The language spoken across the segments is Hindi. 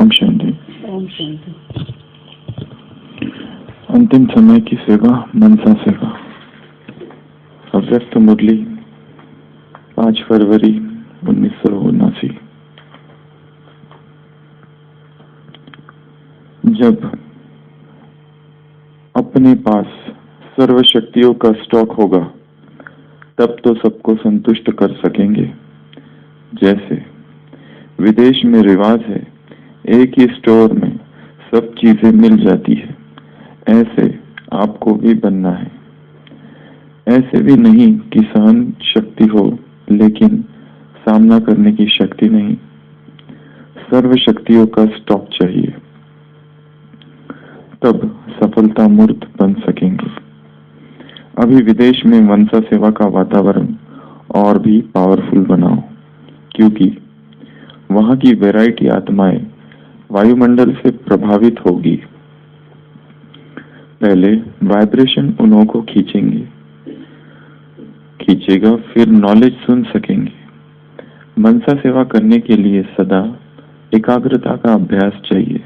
ओम शांति। ओम शांति। अंतिम समय की सेवा, मनसा सेवा। अव्यक्त मुरली 5 फरवरी 1979। जब अपने पास सर्व शक्तियों का स्टॉक होगा तब तो सबको संतुष्ट कर सकेंगे। जैसे विदेश में रिवाज है, एक ही स्टोर में सब चीजें मिल जाती है, ऐसे आपको भी बनना है। ऐसे भी नहीं कि सहन शक्ति हो लेकिन सामना करने की शक्ति नहीं। सर्व शक्तियों का स्टॉक चाहिए, तब सफलता मूर्त बन सकेंगे। अभी विदेश में मनसा सेवा का वातावरण और भी पावरफुल बनाओ, क्योंकि वहां की वैरायटी आत्माएं वायुमंडल से प्रभावित होगी। पहले वाइब्रेशन उन्हों को खींचेगा, फिर नॉलेज सुन सकेंगे। मनसा सेवा करने के लिए सदा एकाग्रता का अभ्यास चाहिए।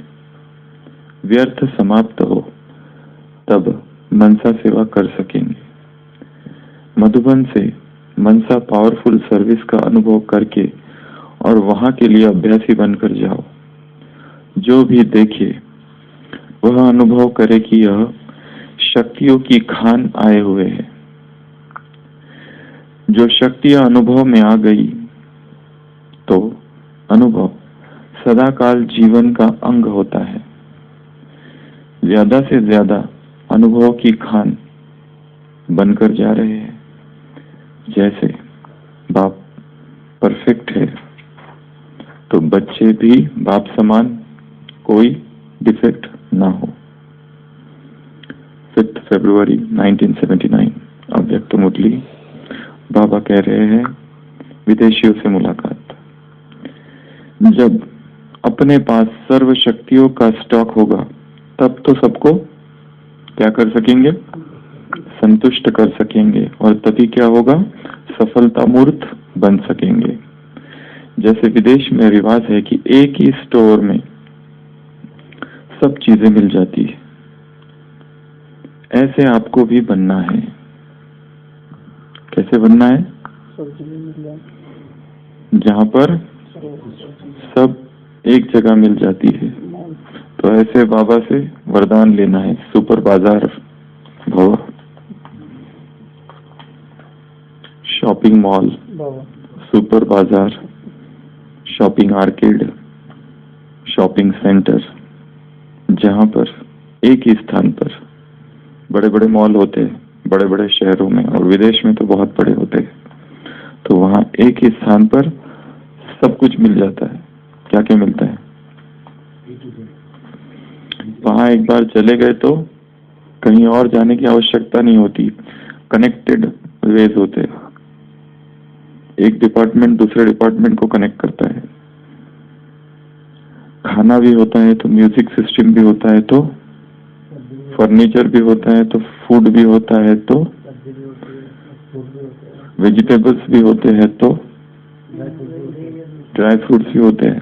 व्यर्थ समाप्त हो तब मनसा सेवा कर सकेंगे। मधुबन से मनसा पावरफुल सर्विस का अनुभव करके और वहां के लिए अभ्यासी बनकर जाओ। जो भी देखे वह अनुभव करे कि यह शक्तियों की खान आए हुए हैं। जो शक्तियां अनुभव में आ गई तो अनुभव सदाकाल जीवन का अंग होता है। ज्यादा से ज्यादा अनुभव की खान बनकर जा रहे हैं। जैसे बाप परफेक्ट है तो बच्चे भी बाप समान, कोई डिफेक्ट ना हो। 5 फरवरी 1979। अव्यक्त मुरली। बाबा कह रहे हैं, विदेशियों से मुलाकात। जब अपने पास सर्व शक्तियों का स्टॉक होगा तब तो सबको क्या कर सकेंगे? संतुष्ट कर सकेंगे। और तभी क्या होगा? सफलता मूर्त बन सकेंगे। जैसे विदेश में रिवाज है कि एक ही स्टोर में सब चीजें मिल जाती है, ऐसे आपको भी बनना है। कैसे बनना है? जहां पर सब एक जगह मिल जाती है। तो ऐसे बाबा से वरदान लेना है। सुपर बाजार भव, शॉपिंग मॉल, सुपर बाजार, शॉपिंग आर्केड, शॉपिंग सेंटर, जहां पर एक ही स्थान पर बड़े बड़े मॉल होते हैं, बड़े बड़े शहरों में, और विदेश में तो बहुत बड़े होते हैं। तो वहां एक ही स्थान पर सब कुछ मिल जाता है। क्या क्या मिलता है? वहां एक बार चले गए तो कहीं और जाने की आवश्यकता नहीं होती। कनेक्टेड वेज होते हैं। एक डिपार्टमेंट दूसरे डिपार्टमेंट को कनेक्ट करता है। खाना भी होता है तो म्यूजिक सिस्टम भी होता है, तो फर्नीचर भी होता है, तो फूड भी होता है, तो वेजिटेबल्स भी होते हैं, तो ड्राई फ्रूट्स भी होते हैं।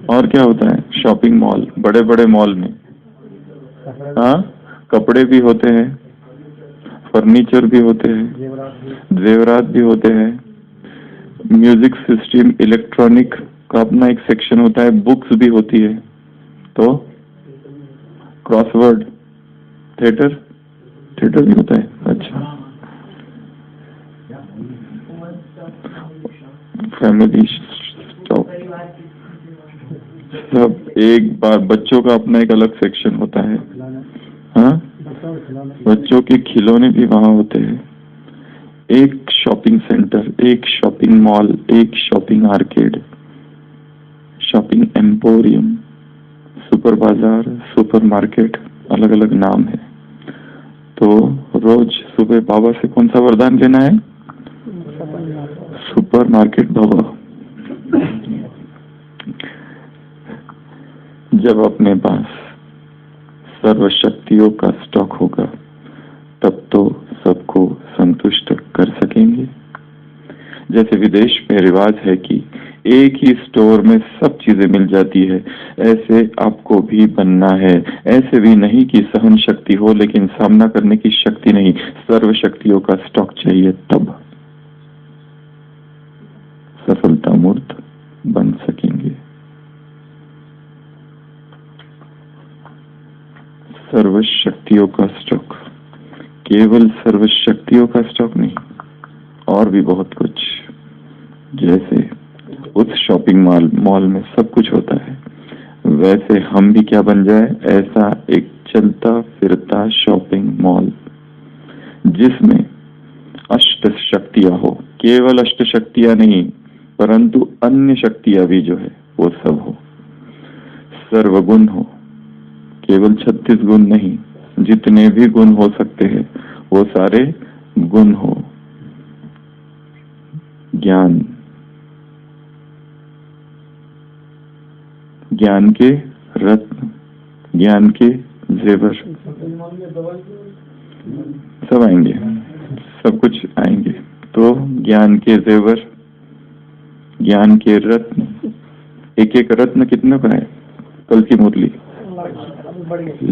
और क्या होता है? शॉपिंग मॉल, बड़े बड़े मॉल में हाँ कपड़े भी होते हैं, फर्नीचर भी होते हैं, जेवरात भी होते हैं, म्यूजिक सिस्टम, इलेक्ट्रॉनिक का अपना एक सेक्शन होता है, बुक्स भी होती है, तो क्रॉसवर्ड, थिएटर भी होता है। अच्छा, फैमिली स्टॉक, सब एक बार। बच्चों का अपना एक अलग सेक्शन होता है। हाँ, बच्चों के खिलौने भी वहां होते हैं। एक शॉपिंग सेंटर, एक शॉपिंग मॉल, एक shopping arcade, shopping emporium, super बाजार, सुपर मार्केट, अलग अलग नाम है। तो रोज सुबह बाबा से कौन सा वरदान लेना है? सुपर मार्केट बाबा। जब अपने पास सर्व शक्तियों का स्टॉक होगा तब तो सबको संतुष्ट कर सकेंगे। जैसे विदेश में रिवाज है कि एक ही स्टोर में सब चीजें मिल जाती है। ऐसे आपको भी बनना है। ऐसे भी नहीं कि सहन शक्ति हो लेकिन सामना करने की शक्ति नहीं, सर्व शक्तियों का स्टॉक चाहिए, तब सफलता मूर्त बन सकेंगे। सर्व शक्तियों का स्टॉक, केवल सर्व शक्तियों का स्टॉक नहीं, और भी बहुत कुछ। जैसे उस शॉपिंग मॉल में सब कुछ होता है, वैसे हम भी क्या बन जाए, ऐसा एक चलता फिरता शॉपिंग मॉल जिसमें अष्ट शक्तियां हो। केवल अष्ट शक्तियां नहीं, परंतु अन्य शक्तियां भी जो है वो सब हो। सर्वगुण हो, केवल 36 गुण नहीं, जितने भी गुण हो सकते हैं वो सारे गुण हो। ज्ञान, ज्ञान के रत्न, ज्ञान के जेवर सब आएंगे, सब कुछ आएंगे। तो ज्ञान के जेवर, ज्ञान के रत्न, एक एक रत्न कितने का है? कल की मुरली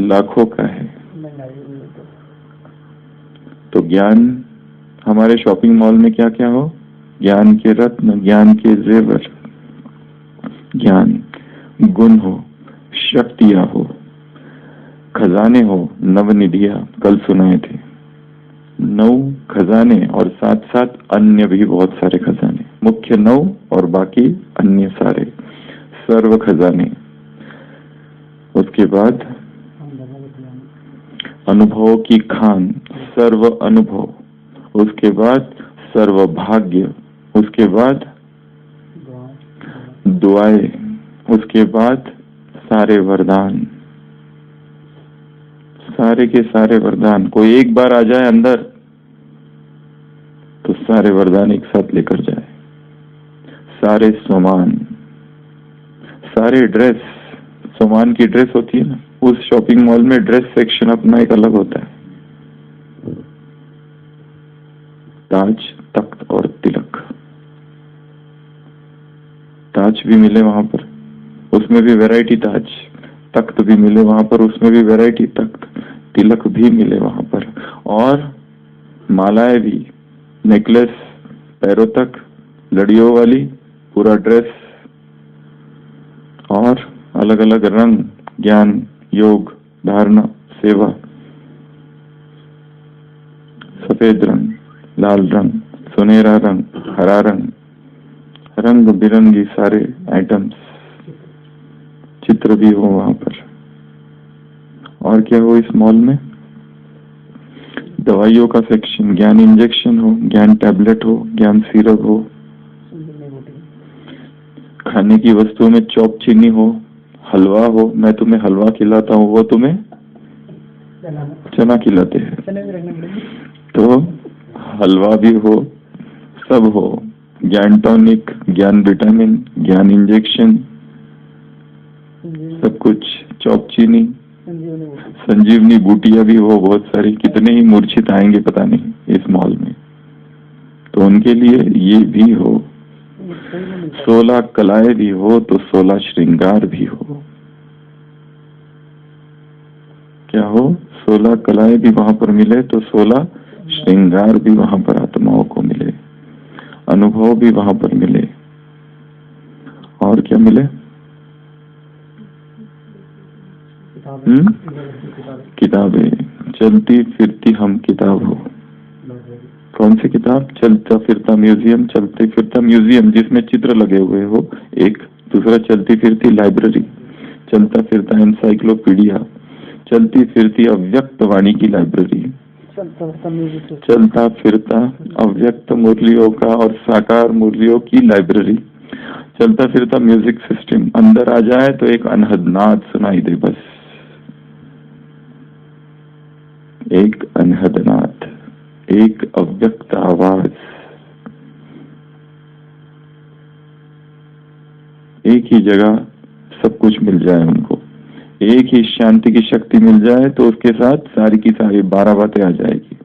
लाखों का है। तो ज्ञान हमारे शॉपिंग मॉल में क्या क्या हो? ज्ञान के रत्न, ज्ञान के जेवर, ज्ञान, गुण हो, शक्तियां हो, खजाने हो, नवनिधियां कल सुनाए थे, 9 खजाने और साथ साथ अन्य भी बहुत सारे खजाने, मुख्य 9 और बाकी अन्य सारे सर्व खजाने। उसके बाद अनुभव की खान, सर्व अनुभव। उसके बाद सर्व भाग्य। उसके बाद दुआएं। उसके बाद सारे वरदान, सारे के सारे वरदान। कोई एक बार आ जाए अंदर तो सारे वरदान एक साथ लेकर जाए। सारे सामान, सारे ड्रेस, सामान की ड्रेस होती है ना, उस शॉपिंग मॉल में ड्रेस सेक्शन अपना एक अलग होता है। ताज, तख्त और तिलक। ताज भी मिले वहां पर, उसमें भी वैरायटी ताज। तख्त भी मिले वहां पर, उसमें भी वैरायटी तख्त। तिलक भी मिले वहां पर, और मालाएं भी, नेकलेस पैरों तक, लड़ियों वाली, पूरा ड्रेस, और अलग अलग रंग, ज्ञान, योग, धारणा, सेवा। सफेद रंग, लाल रंग, सुनहरा रंग, हरा रंग, रंग बिरंगी सारे आइटम्स, चित्र भी हो वहां पर। और क्या हो इस मॉल में? दवाइयों का सेक्शन, ज्ञान इंजेक्शन हो, ज्ञान टैबलेट हो, ज्ञान सिरप हो, खाने की वस्तुओं में चौक चीनी हो, हलवा हो। मैं तुम्हें हलवा खिलाता हूँ, वो तुम्हें चना खिलाते हैं। तो हलवा भी हो, सब हो। ज्ञान टॉनिक, ज्ञान विटामिन, ज्ञान इंजेक्शन, सब कुछ, चौक चीनी, संजीवनी बूटियां भी हो बहुत सारी। कितने ही मूर्छित आएंगे पता नहीं इस मॉल में, तो उनके लिए ये भी हो। 16 कलाएं भी हो तो 16 श्रृंगार भी हो। क्या हो? 16 कलाएं भी वहां पर मिले तो 16 श्रृंगार भी वहां पर आत्माओं को मिले, अनुभव भी वहां पर मिले। और क्या मिले? किताबें, चलती फिरती हम किताब हो। कौन सी किताब? चलता फिरता म्यूजियम। चलते फिरता म्यूजियम जिसमें चित्र लगे हुए हो एक। दूसरा चलती फिरती लाइब्रेरी, चलता फिरता एनसाइक्लोपीडिया, चलती फिरती अव्यक्त वाणी की लाइब्रेरी, चलता फिरता अव्यक्त मुरलियों का और साकार मुरलियों की लाइब्रेरी, चलता फिरता म्यूजिक सिस्टम। अंदर आ जाए तो एक अनहद नाद सुनाई दे, बस एक अनहद नाद, एक अव्यक्त आवाज, एक ही जगह सब कुछ मिल जाए उनको। एक ही शांति की शक्ति मिल जाए तो उसके साथ सारी की सारी 12 बातें आ जाएगी।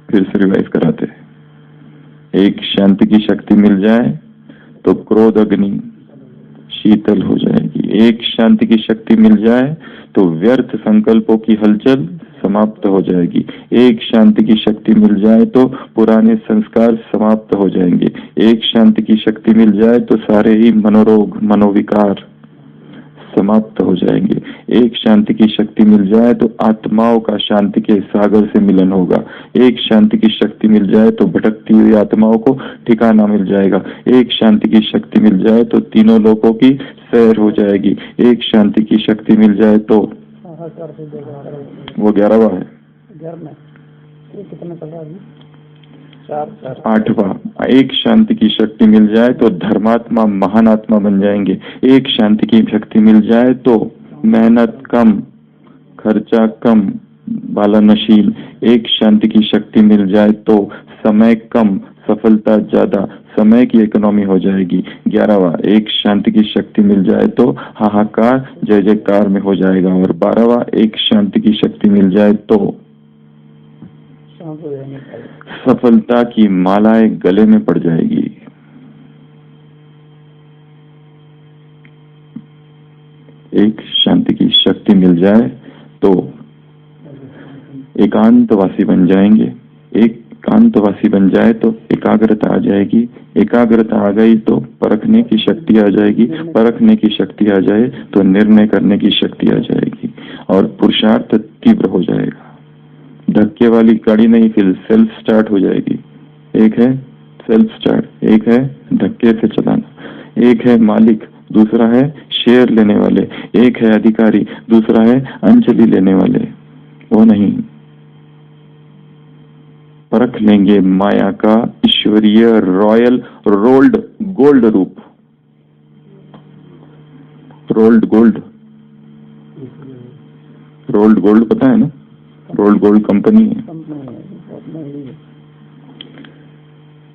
फिर से रिवाइज कराते हैं। एक शांति की शक्ति मिल जाए तो क्रोध अग्नि शीतल हो जाएगी। एक शांति की शक्ति मिल जाए तो व्यर्थ संकल्पों की हलचल समाप्त हो जाएगी। एक शांति की शक्ति मिल जाए तो पुराने संस्कार समाप्त हो जाएंगे। एक शांति की शक्ति मिल जाए तो सारे ही मनोरोग मनोविकार समाप्त हो जाएंगे। एक शांति की शक्ति मिल जाए तो आत्माओं का शांति के सागर से मिलन होगा। एक शांति की शक्ति मिल जाए तो भटकती हुई आत्माओं को ठिकाना मिल जाएगा। एक शांति की शक्ति मिल जाए तो तीनों लोकों की सैर हो जाएगी। एक शांति की शक्ति मिल जाए तो वो 11वां है, आठवां। एक शांति की शक्ति मिल जाए तो धर्मात्मा महान आत्मा बन जाएंगे। एक शांति की शक्ति मिल जाए तो मेहनत कम, खर्चा कम, बालानशील। एक शांति की शक्ति मिल जाए तो समय कम, सफलता ज्यादा, समय की इकोनॉमी हो जाएगी। 11वां, एक शांति की शक्ति मिल जाए तो हाहाकार जय जयकार में हो जाएगा। और 12वां, एक शांति की शक्ति मिल जाए तो सफलता की मालाएं गले में पड़ जाएगी। एक शांति की शक्ति मिल जाए तो एकांतवासी बन जाएंगे। एकांतवासी बन जाए तो एकाग्रता आ जाएगी। एकाग्रता आ गई तो परखने की शक्ति आ जाएगी। परखने की शक्ति आ जाए तो निर्णय करने की शक्ति आ जाएगी और पुरुषार्थ तीव्र हो जाएगा। धक्के वाली गाड़ी नहीं, फिर सेल्फ स्टार्ट हो जाएगी। एक है सेल्फ स्टार्ट, एक है धक्के से चलाना। एक है मालिक, दूसरा है शेयर लेने वाले। एक है अधिकारी, दूसरा है अंजलि लेने वाले। वो नहीं, परख लेंगे माया का ईश्वरीय रॉयल रोल्ड गोल्ड रूप। रोल्ड गोल्ड पता है ना? रोल्ड गोल्ड कंपनी है।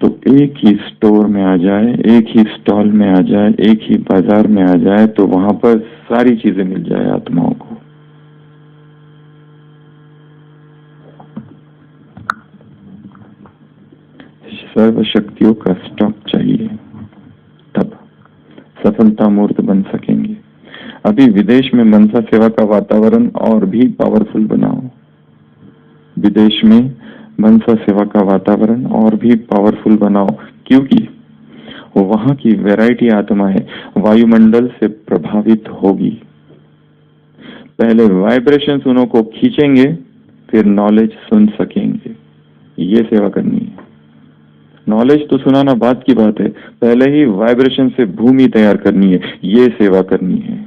तो एक ही स्टोर में आ जाए, एक ही स्टॉल में आ जाए, एक ही बाजार में आ जाए तो वहां पर सारी चीजें मिल जाए आत्माओं को। सर्व शक्तियों का स्टॉक चाहिए, तब सफलता मूर्त बन सकेंगे। अभी विदेश में मनसा सेवा का वातावरण और भी पावरफुल बनाओ। विदेश में मनसा सेवा का वातावरण और भी पावरफुल बनाओ, क्योंकि वहां की वैरायटी आत्माएं वायुमंडल से प्रभावित होगी। पहले वाइब्रेशंस उन्हों को खींचेंगे, फिर नॉलेज सुन सकेंगे। ये सेवा करनी है। नॉलेज तो सुनाना बात की बात है, पहले ही वाइब्रेशन से भूमि तैयार करनी है। ये सेवा करनी है।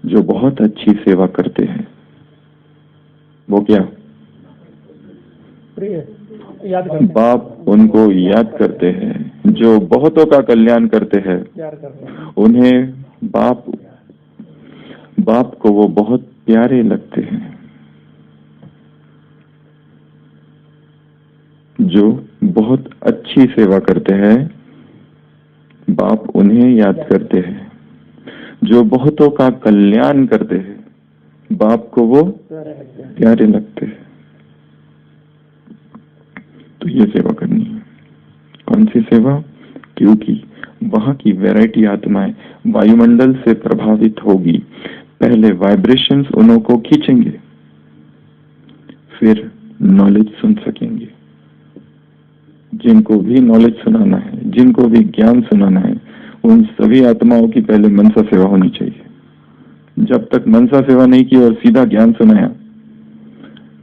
जो बहुत अच्छी सेवा करते हैं वो क्या? बाप उनको याद करते हैं। जो बहुतों का कल्याण करते हैं उन्हें बाप को वो बहुत प्यारे लगते हैं। जो बहुत अच्छी सेवा करते हैं बाप उन्हें याद करते हैं। जो बहुतों का कल्याण करते हैं बाप को वो प्यारे लगते हैं। तो ये सेवा करनी है। कौन सी सेवा? क्योंकि वहां की वैरायटी आत्माएं वायुमंडल से प्रभावित होगी। पहले वाइब्रेशंस उन्हों को खींचेंगे, फिर नॉलेज सुन सकेंगे। जिनको भी नॉलेज सुनाना है, जिनको भी ज्ञान सुनाना है, उन सभी आत्माओं की पहले मनसा सेवा होनी चाहिए। जब तक मनसा सेवा नहीं की और सीधा ज्ञान सुनाया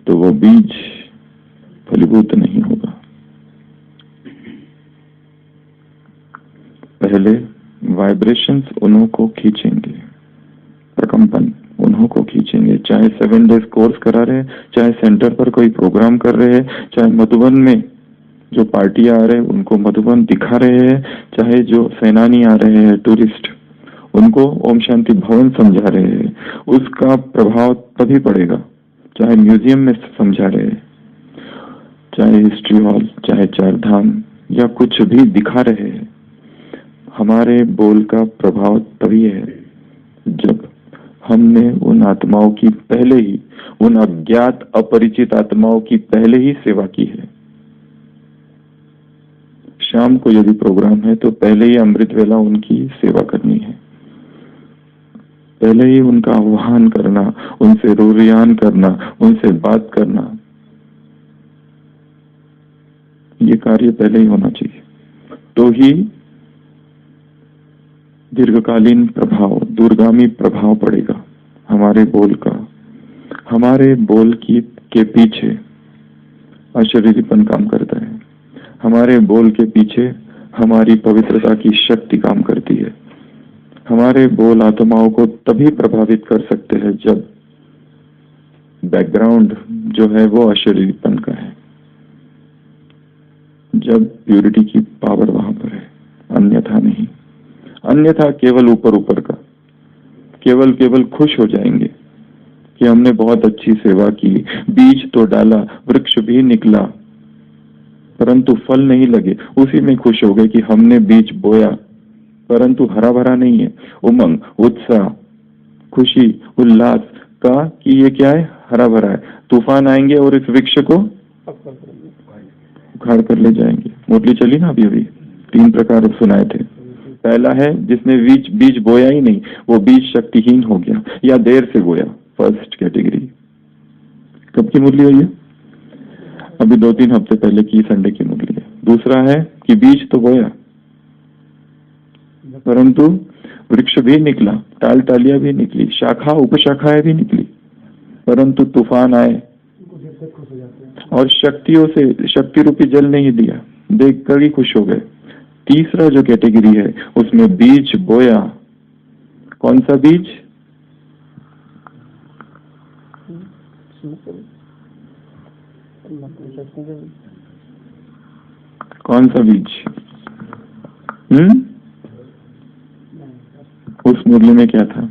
तो वो बीज फलीभूत नहीं होगा। पहले वाइब्रेशंस उन्हों को खींचेंगे, प्रकंपन उन्हों को खींचेंगे। चाहे 7 डेज कोर्स करा रहे, चाहे सेंटर पर कोई प्रोग्राम कर रहे हैं, चाहे मधुबन में जो पार्टी आ रहे हैं उनको मधुबन दिखा रहे हैं, चाहे जो सेनानी आ रहे हैं टूरिस्ट उनको ओम शांति भवन समझा रहे हैं, उसका प्रभाव तभी पड़ेगा। चाहे म्यूजियम में समझा रहे हैं, चाहे हिस्ट्री हॉल, चाहे 4 धाम या कुछ भी दिखा रहे हैं, हमारे बोल का प्रभाव तभी है जब हमने उन आत्माओं की पहले ही, उन अज्ञात अपरिचित आत्माओं की पहले ही सेवा की है। शाम को यदि प्रोग्राम है तो पहले ही अमृत वेला उनकी सेवा करनी है, पहले ही उनका आह्वान करना, उनसे रूरियान करना, उनसे बात करना, ये कार्य पहले ही होना चाहिए। तो ही दीर्घकालीन प्रभाव, दूरगामी प्रभाव पड़ेगा हमारे बोल का। हमारे बोल के पीछे अशरीरीपन काम करता है, हमारे बोल के पीछे हमारी पवित्रता की शक्ति काम करती है। हमारे बोल आत्माओं को तभी प्रभावित कर सकते हैं जब बैकग्राउंड जो है वो अशरीरीपन का है, जब प्यूरिटी की पावर वहां पर है, अन्यथा नहीं। अन्यथा केवल ऊपर ऊपर का, केवल खुश हो जाएंगे कि हमने बहुत अच्छी सेवा की, बीज तो डाला, वृक्ष भी निकला, परंतु फल नहीं लगे। उसी में खुश हो गए कि हमने बीज बोया परंतु हरा भरा नहीं है। उमंग, उत्साह, खुशी, उल्लास का कि ये क्या है, हरा भरा है। तूफान आएंगे और इस वृक्ष को उखाड़ कर ले जाएंगे। मुरली चली ना अभी 3 प्रकार सुनाए थे। पहला है जिसने बीज बोया ही नहीं, वो बीज शक्तिहीन हो गया या देर से बोया, फर्स्ट कैटेगरी। कब की मुरली है ये? अभी 2-3 हफ्ते पहले की संडे की मुरली है। दूसरा है कि बीज तो बोया परंतु वृक्ष भी निकला, टाल टालियां भी निकली, शाखा उपशाखाएं भी निकली, परंतु तूफान आए और शक्तियों से, शक्ति रूपी जल नहीं दिया, देखकर ही खुश हो गए। तीसरा जो कैटेगरी है उसमें बीज बोया। कौन सा बीज? कौन सा बीज? उस मुरली में क्या था?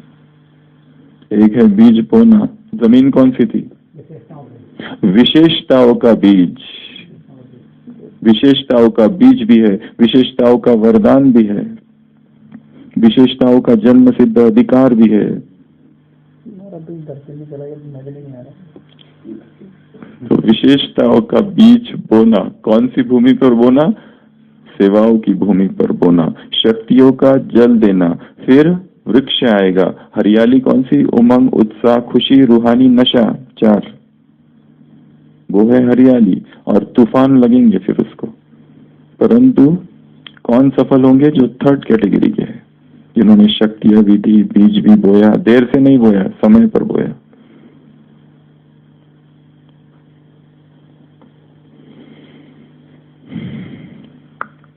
एक है बीज बोना, जमीन कौन सी थी? विशेषताओं का बीज। विशेषताओं का बीज भी है, विशेषताओं का वरदान भी है, विशेषताओं का जन्म सिद्ध अधिकार भी है। तो विशेषताओं का बीज बोना, कौन सी भूमि पर बोना? सेवाओं की भूमि पर बोना, शक्तियों का जल देना, फिर वृक्ष आएगा। हरियाली कौन सी? उमंग, उत्साह, खुशी, रूहानी नशा, 4 वो है हरियाली। और तूफान लगेंगे फिर उसको, परंतु कौन सफल होंगे? जो 3rd कैटेगरी के हैं, जिन्होंने शक्तियां भी दी, बीज भी बोया, देर से नहीं बोया, समय पर बोया।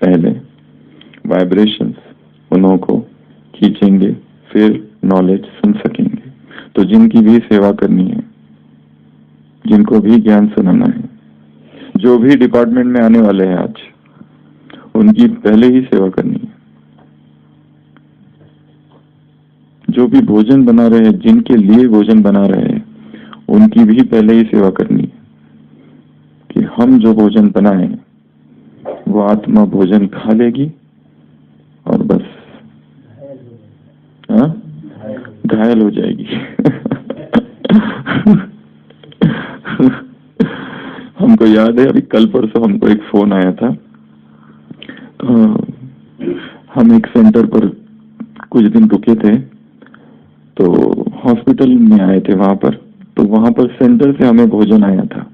पहले वाइब्रेशंस उन्हों को खींचेंगे, फिर नॉलेज सुन सकेंगे। तो जिनकी भी सेवा करनी है, जिनको भी ज्ञान सुनाना है, जो भी डिपार्टमेंट में आने वाले हैं आज, उनकी पहले ही सेवा करनी है। जो भी भोजन बना रहे हैं, जिनके लिए भोजन बना रहे हैं, उनकी भी पहले ही सेवा करनी है कि हम जो भोजन बनाए वो आत्मा भोजन खा लेगी और बस घायल हो जाएगी। हमको याद है, अभी कल परसों हमको एक फोन आया था। हम एक सेंटर पर कुछ दिन रुके थे, तो हॉस्पिटल में आए थे वहां पर। तो वहां पर सेंटर से हमें भोजन आया था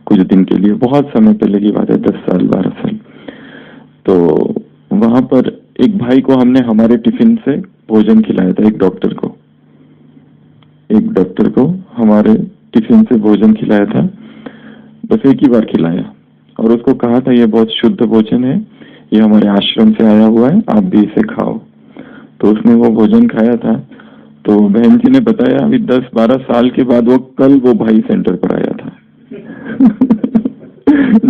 कुछ दिन के लिए, बहुत समय पहले की बात है, 10 साल 12 साल। तो वहां पर एक भाई को हमने हमारे टिफिन से भोजन खिलाया था। एक डॉक्टर को हमारे टिफिन से भोजन खिलाया था, बस एक ही बार खिलाया, और उसको कहा था ये बहुत शुद्ध भोजन है, ये हमारे आश्रम से आया हुआ है, आप भी इसे खाओ। तो उसने वो भोजन खाया था। तो बहन जी ने बताया अभी 10-12 साल के बाद कल वो भाई सेंटर पर आया था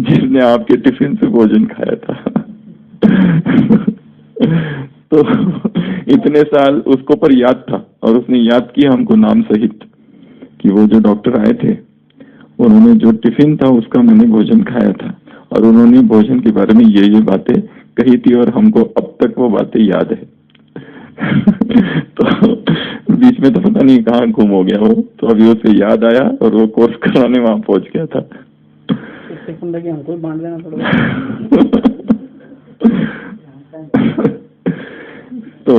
जिसने आपके टिफिन से भोजन खाया था। तो इतने साल उसको पर याद था, और उसने याद किया हमको नाम सहित कि वो जो डॉक्टर आए थे, उन्होंने जो टिफिन था उसका मैंने भोजन खाया था, और उन्होंने भोजन के बारे में ये बातें कही थी, और हमको अब तक वो बातें याद है। तो बीच में तो पता नहीं कहाँ गुम हो गया वो, तो अभी उसे याद आया और वो कोर्स कराने वहां पहुंच गया था। हमको बांट देना पड़ेगा। तो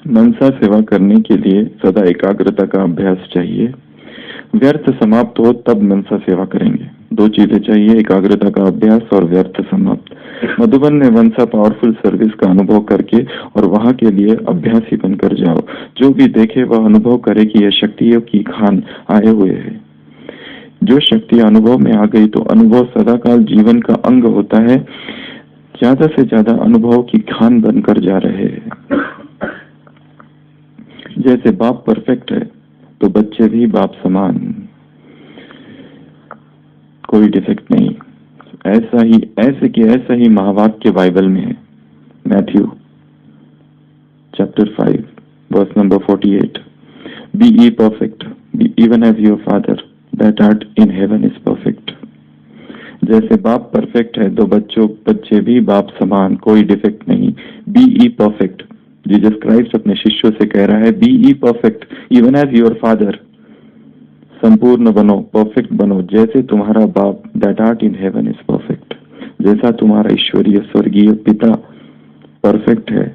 मनसा सेवा करने के लिए सदा एकाग्रता का अभ्यास चाहिए। व्यर्थ समाप्त हो तब मनसा सेवा करेंगे। दो चीजें चाहिए, एकाग्रता का अभ्यास और व्यर्थ समाप्त। मधुबन में मनसा पावरफुल सर्विस का अनुभव करके और वहां के लिए अभ्यासी बनकर जाओ। जो भी देखे वह अनुभव करे कि यह शक्तियों की खान आए हुए है। जो शक्ति अनुभव में आ गई तो अनुभव सदाकाल जीवन का अंग होता है। ज्यादा से ज्यादा अनुभव की खान बनकर जा रहे हैं। जैसे बाप परफेक्ट है तो बच्चे भी बाप समान, कोई डिफेक्ट नहीं। ऐसा ही महावाक्य बाइबल में है। Matthew chapter 5 verse number 48, be ye perfect even as your father that art in heaven is perfect। जैसे बाप परफेक्ट है तो बच्चे भी बाप समान, कोई डिफेक्ट नहीं। Be ye perfect, Jesus Christ अपने शिष्यों से कह रहा है, be ye perfect even as your father, संपूर्ण बनो, परफेक्ट बनो, जैसे तुम्हारा बाप that art in heaven is perfect, जैसा तुम्हारा ईश्वरीय स्वर्गीय पिता परफेक्ट है,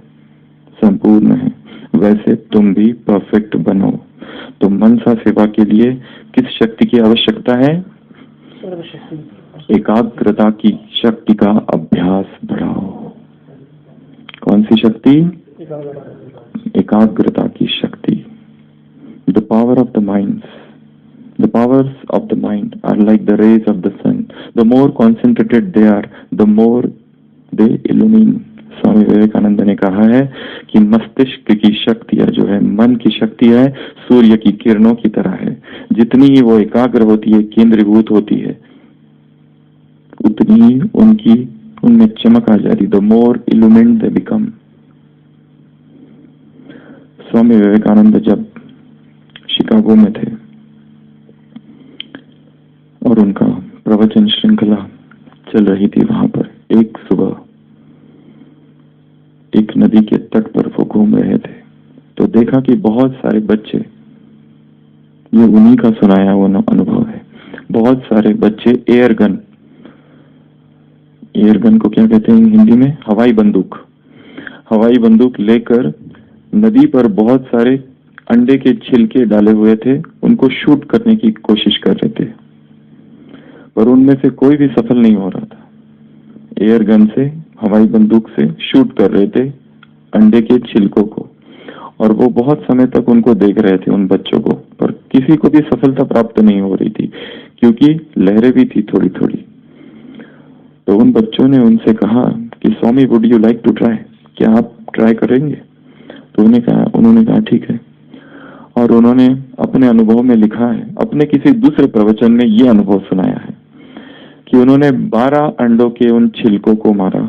संपूर्ण है, वैसे तुम भी परफेक्ट बनो। तो मनसा सेवा के लिए किस शक्ति की आवश्यकता है? एकाग्रता की शक्ति का अभ्यास बढ़ाओ। कौन सी शक्ति? एकाग्रता की शक्ति। The power of the minds, the powers of the mind are like the rays of the sun. The more concentrated they are, the more they illumine। Swami Vivekananda ने कहा है कि मस्तिष्क की शक्तियां जो है, मन की शक्ति है, सूर्य की किरणों की तरह है। जितनी ही वो एकाग्र होती है, केंद्रीभूत होती है, उतनी ही उनमें चमक आ जाती। The more illuminated they become. Swami Vivekananda जब शिकागो में थे और उनका प्रवचन श्रृंखला चल रही थी, वहां पर एक सुबह एक नदी के तट पर वो घूम रहे थे तो देखा कि बहुत सारे बच्चे, ये उन्हीं का सुनाया हुआ अनुभव है, बहुत सारे बच्चे एयर गन को क्या कहते हैं हिंदी में? हवाई बंदूक लेकर नदी पर बहुत सारे अंडे के छिलके डाले हुए थे, उनको शूट करने की कोशिश कर रहे थे, पर उनमें से कोई भी सफल नहीं हो रहा था। एयर गन से, हवाई बंदूक से शूट कर रहे थे अंडे के छिलकों को, और वो बहुत समय तक उनको देख रहे थे, उन बच्चों को, पर किसी को भी सफलता प्राप्त नहीं हो रही थी क्योंकि लहरें भी थी थोड़ी थोड़ी। तो उन बच्चों ने उनसे कहा कि Swami would you like to try, क्या आप ट्राई करेंगे? तो उन्होंने कहा ठीक है। और उन्होंने अपने अनुभव में लिखा है, अपने किसी दूसरे प्रवचन में ये अनुभव सुनाया है कि उन्होंने 12 अंडों के उन छिलकों को मारा,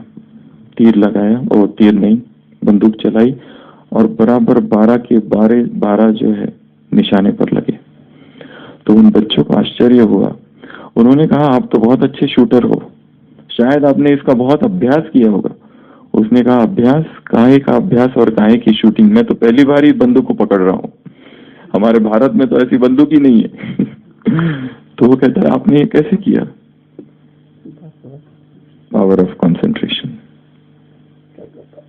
तीर लगाया, और तीर नहीं, बंदूक चलाई, और बराबर 12 के 12 जो है निशाने पर लगे। तो उन बच्चों को आश्चर्य हुआ। उन्होंने कहा आप तो बहुत अच्छे शूटर हो, शायद आपने इसका बहुत अभ्यास किया होगा। उसने कहा अभ्यास? काहे का अभ्यास और काहे की शूटिंग? मैं तो पहली बार ही बंदूक को पकड़ रहा हूँ, हमारे भारत में तो ऐसी बंदूक ही नहीं है। तो वो कहता है आपने ये कैसे किया? Power of concentration.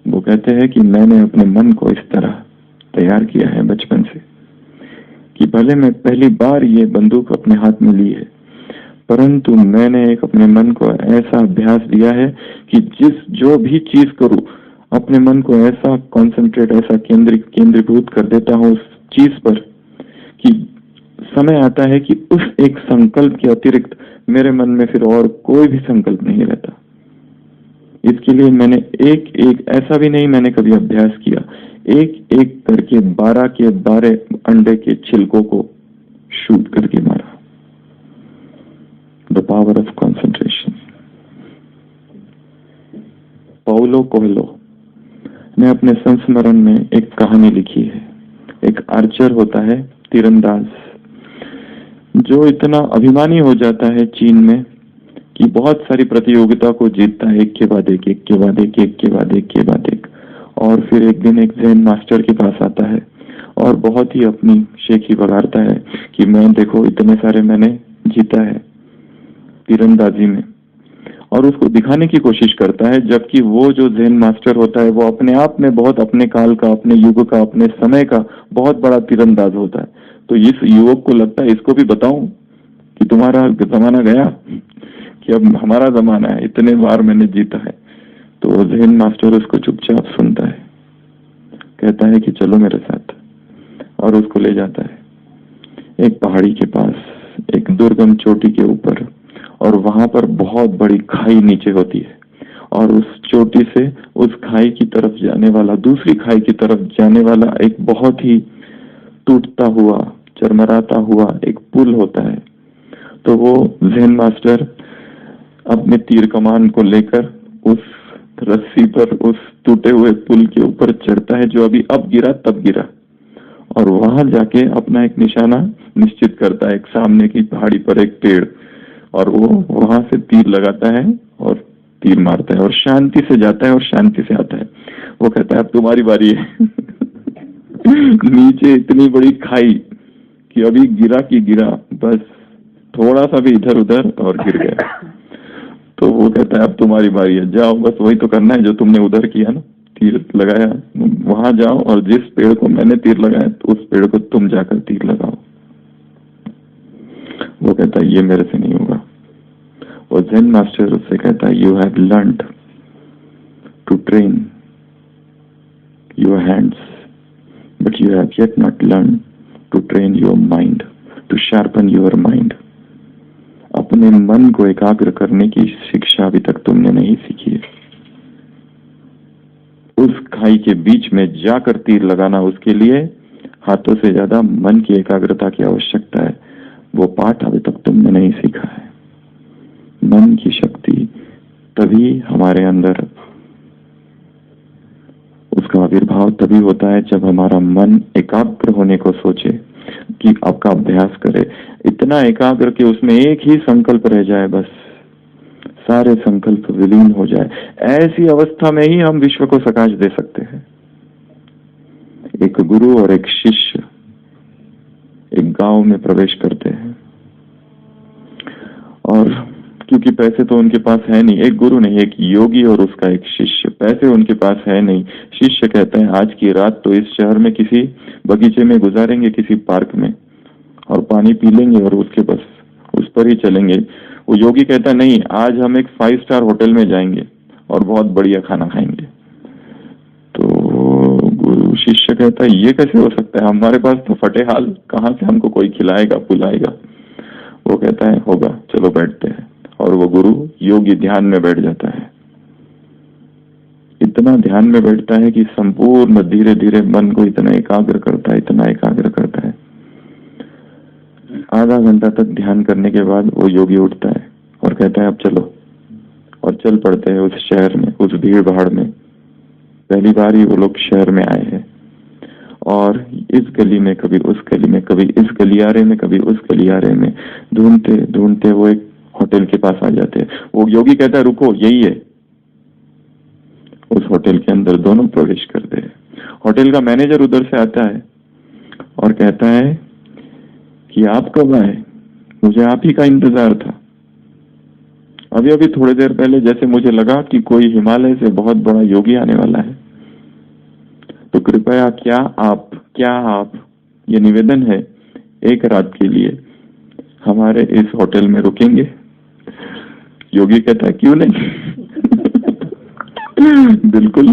वो कहते हैं कि मैंने अपने मन को इस तरह तैयार किया है बचपन से कि भले मैं पहली बार ये बंदूक अपने हाथ में ली है, परंतु मैंने एक अपने मन को ऐसा अभ्यास दिया है कि जो भी चीज करूं, अपने मन को ऐसा कंसंट्रेट, ऐसा केंद्रीभूत कर देता हूं उस चीज पर कि समय आता है कि उस एक संकल्प के अतिरिक्त मेरे मन में फिर और कोई भी संकल्प नहीं रहता। इसके लिए मैंने एक ऐसा भी नहीं मैंने कभी अभ्यास किया, एक एक करके 12 के 12 अंडे के छिलकों को शूट करके मारा। The power of concentration. Paulo Coelho ने अपने संस्मरण में एक कहानी लिखी है। एक आर्चर होता है, तीरंदाज, जो इतना अभिमानी हो जाता है चीन में कि बहुत सारी प्रतियोगिता को जीतता है, एक के बाद एक, और फिर एक दिन एक जैन मास्टर के पास आता है और बहुत ही अपनी शेखी बगाड़ता है कि मैं देखो इतने सारे मैंने जीता है तीरंदाजी में। और उसको दिखाने की कोशिश करता है, जबकि वो जो ज़ेन मास्टर होता है वो अपने आप में बहुत अपने काल का, अपने युग का, अपने समय का बहुत बड़ा तीरंदाज होता है। तो इस युवक को लगता है इसको भी बताऊं कि तुम्हारा जमाना गया, कि अब हमारा जमाना है, इतने बार मैंने जीता है। तो ज़ेन मास्टर उसको चुपचाप सुनता है, कहता है कि चलो मेरे साथ, और उसको ले जाता है एक पहाड़ी के पास, एक दुर्गम चोटी के ऊपर, और वहां पर बहुत बड़ी खाई नीचे होती है, और उस चोटी से उस खाई की तरफ जाने वाला, दूसरी खाई की तरफ जाने वाला एक बहुत ही टूटता हुआ, चरमराता हुआ एक पुल होता है। तो वो ज़ेन मास्टर अपने तीर कमान को लेकर उस रस्सी पर, उस टूटे हुए पुल के ऊपर चढ़ता है, जो अभी अब गिरा तब गिरा, और वहां जाके अपना एक निशाना निश्चित करता है, एक सामने की पहाड़ी पर एक पेड़, और वो वहां से तीर लगाता है और तीर मारता है, और शांति से जाता है और शांति से आता है। वो कहता है अब तुम्हारी बारी है। नीचे इतनी बड़ी खाई कि अभी गिरा की गिरा, बस थोड़ा सा भी इधर उधर और गिर गया। तो वो कहता है अब तुम्हारी बारी है, जाओ, बस वही तो करना है जो तुमने उधर किया ना, तीर लगाया, वहां जाओ और जिस पेड़ को मैंने तीर लगाया तो उस पेड़ को तुम जाकर तीर लगाओ। वो कहता है ये मेरे से नहीं होगा। और ज़ेन मास्टर उससे कहता है you have learned to train your hands, but you have yet not learn to train your mind, to sharpen your mind. अपने मन को एकाग्र करने की शिक्षा अभी तक तुमने नहीं सीखी है। उस खाई के बीच में जाकर तीर लगाना, उसके लिए हाथों से ज्यादा मन की एकाग्रता की आवश्यकता है। वो पाठ अभी तक तुमने नहीं सीखा है। मन की शक्ति तभी हमारे अंदर, उसका आविर्भाव तभी होता है जब हमारा मन एकाग्र होने को सोचे, कि आपका अभ्यास करे, इतना एकाग्र कि उसमें एक ही संकल्प रह जाए, बस सारे संकल्प विलीन हो जाए। ऐसी अवस्था में ही हम विश्व को प्रकाश दे सकते हैं। एक गुरु और एक शिष्य एक गांव में प्रवेश करते हैं, और क्योंकि पैसे तो उनके पास है नहीं, एक गुरु नहीं, एक योगी और उसका एक शिष्य, पैसे उनके पास है नहीं। शिष्य कहते हैं आज की रात तो इस शहर में किसी बगीचे में गुजारेंगे, किसी पार्क में, और पानी पी लेंगे और उसके बस उस पर ही चलेंगे। वो योगी कहता है नहीं, आज हम एक 5 स्टार होटल में जाएंगे और बहुत बढ़िया खाना खाएंगे। तो गुरु शिष्य कहता है ये कैसे हो सकता है, हमारे पास तो फटे हाल, कहाँ से हमको कोई खिलाएगा पुलाएगा। वो कहता है होगा, चलो बैठते हैं, और वो गुरु योगी ध्यान में बैठ जाता है। इतना ध्यान में बैठता है कि संपूर्ण धीरे धीरे मन को इतना एकाग्र करता है, इतना एकाग्र करता है। आधा घंटा तक ध्यान करने के बाद वो योगी उठता है और कहता है अब चलो, और चल पड़ते हैं उस शहर में, उस भीड़ भाड़ में। पहली बार ही वो लोग शहर में आए हैं, और इस गली में कभी उस गली में, कभी इस गलियारे में कभी उस गलियारे में ढूंढते ढूंढते वो एक होटल के पास आ जाते हैं। वो योगी कहता है रुको, यही है। उस होटल के अंदर दोनों प्रवेश करते हैं। होटल का मैनेजर उधर से आता है और कहता है कि आप कब आए, मुझे आप ही का इंतजार था। अभी अभी थोड़ी देर पहले जैसे मुझे लगा कि कोई हिमालय से बहुत बड़ा योगी आने वाला है, तो कृपया क्या आप ये निवेदन है, एक रात के लिए हमारे इस होटल में रुकेंगे। योगी कहता है क्यों नहीं। बिल्कुल।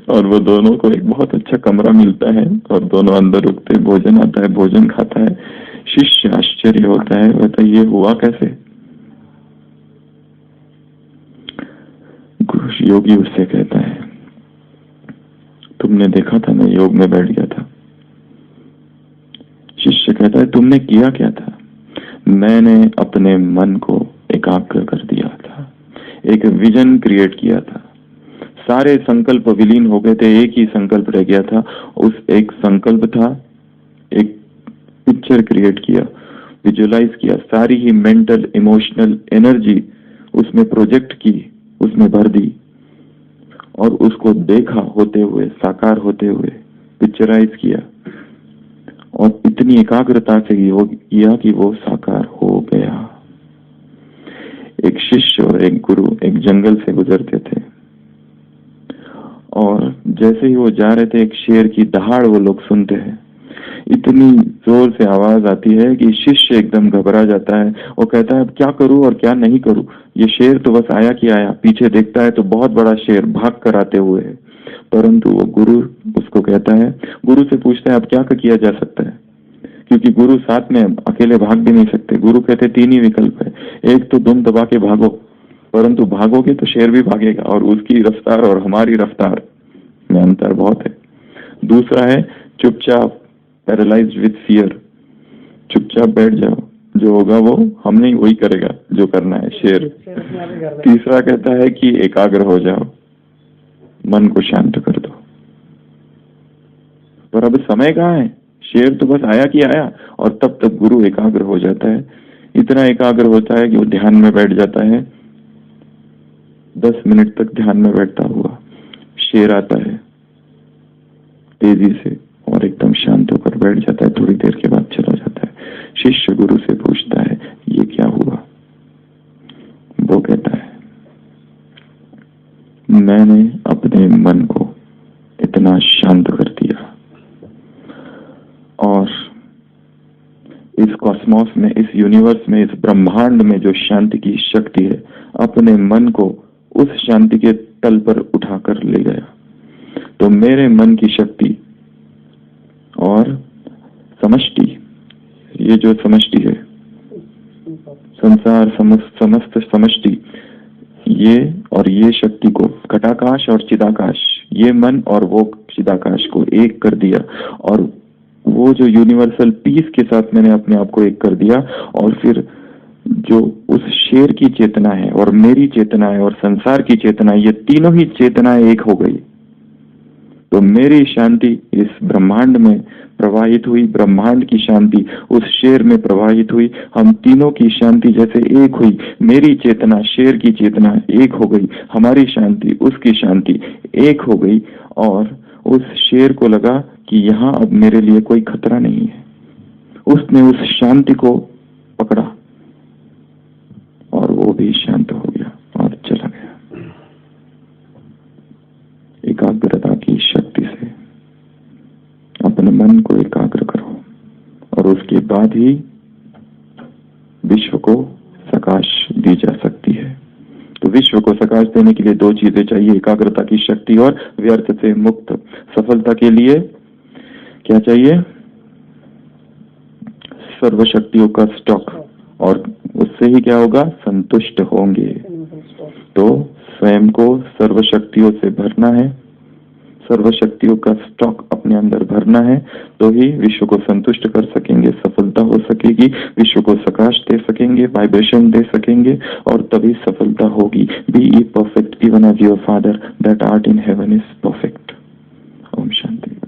और वो दोनों को एक बहुत अच्छा कमरा मिलता है और दोनों अंदर रुकते, भोजन आता है, भोजन खाता है। शिष्य आश्चर्य होता है, कहता ये हुआ कैसे। योगी उससे कहता है तुमने देखा था मैं योग में बैठ गया था। शिष्य कहता है तुमने किया क्या था। मैंने अपने मन को एकाग्र कर दिया था, एक विजन क्रिएट किया था। सारे संकल्प विलीन हो गए थे, एक ही संकल्प रह गया था। उस एक संकल्प था, एक पिक्चर क्रिएट किया, विजुअलाइज किया, सारी ही मेंटल इमोशनल एनर्जी उसमें प्रोजेक्ट की, उसमें भर दी, और उसको देखा होते हुए, साकार होते हुए, पिक्चराइज किया, और इतनी एकाग्रता से किया कि वो साकार हो गया। शिष्य और एक गुरु एक जंगल से गुजरते थे, और जैसे ही वो जा रहे थे एक शेर की दहाड़ वो लोग सुनते हैं। इतनी जोर से आवाज आती है कि शिष्य एकदम घबरा जाता है। वो कहता है अब क्या करूं और क्या नहीं करूं, ये शेर तो बस आया कि आया। पीछे देखता है तो बहुत बड़ा शेर भाग कर आते हुए है, परंतु वो गुरु उसको कहता है, गुरु से पूछता है अब क्या किया जा सकता है, क्योंकि गुरु साथ में अकेले भाग भी नहीं सकते। गुरु कहते 3 ही विकल्प है, एक तो दुम दबा के भागो, परंतु भागोगे तो शेर भी भागेगा और उसकी रफ्तार और हमारी रफ्तार में अंतर बहुत है। दूसरा है चुपचाप, पैरालाइज्ड विद फियर, चुपचाप बैठ जाओ, जो होगा वो हम नहीं वही करेगा जो करना है, शेर। तीसरा कहता है कि एकाग्र हो जाओ, मन को शांत कर दो। पर अब समय कहाँ है, शेर तो बस आया कि आया, और तब तक गुरु एकाग्र हो जाता है। इतना एकाग्र होता है कि वो ध्यान में बैठ जाता है। 10 मिनट तक ध्यान में बैठता हुआ शेर आता है तेजी से और एकदम शांत होकर बैठ जाता है। थोड़ी देर के बाद चला जाता है। शिष्य गुरु से पूछता है ये क्या हुआ? वो कहता है मैंने अपने मन को इतना शांत कर दिया, और इस कॉस्मोस में, इस यूनिवर्स में, इस ब्रह्मांड में जो शांति की शक्ति है, अपने मन को उस शांति के तल पर उठाकर ले गया। तो मेरे मन की शक्ति और समष्टि, ये जो समष्टि है, संसार समस्त समष्टि, ये और ये शक्ति को, घटाकाश और चिदाकाश, ये मन और वो चिदाकाश को एक कर दिया, और वो जो यूनिवर्सल पीस के साथ मैंने अपने आप को एक कर दिया। और फिर जो उस शेर की चेतना है और मेरी चेतना है और संसार की चेतना है, ये तीनों ही चेतनाएं एक हो गई। तो मेरी शांति इस ब्रह्मांड में प्रवाहित हुई, ब्रह्मांड की शांति उस शेर में प्रवाहित हुई, हम तीनों की शांति जैसे एक हुई। मेरी चेतना शेर की चेतना एक हो गई, हमारी शांति उसकी शांति एक हो गई, और उस शेर को लगा कि यहाँ अब मेरे लिए कोई खतरा नहीं है। उसने उस शांति को पकड़ा और वो भी शांत हो गया और चला गया। एकाग्रता की शक्ति से अपने मन को एकाग्र करो, और उसके बाद ही विश्व को प्रकाश दी जा सकती है। तो विश्व को प्रकाश देने के लिए 2 चीजें चाहिए, एकाग्रता की शक्ति और व्यर्थ से मुक्त। सफलता के लिए क्या चाहिए? सर्वशक्तियों का स्टॉक, और उससे ही क्या होगा? संतुष्ट होंगे। तो स्वयं को सर्वशक्तियों से भरना है, सर्वशक्तियों का स्टॉक अपने अंदर भरना है, तो ही विश्व को संतुष्ट कर सकेंगे, सफलता हो सकेगी, विश्व को प्रकाश दे सकेंगे, वाइब्रेशन दे सकेंगे, और तभी सफलता होगी। Be ye perfect even as your father that art in heaven is perfect. ओम शांति।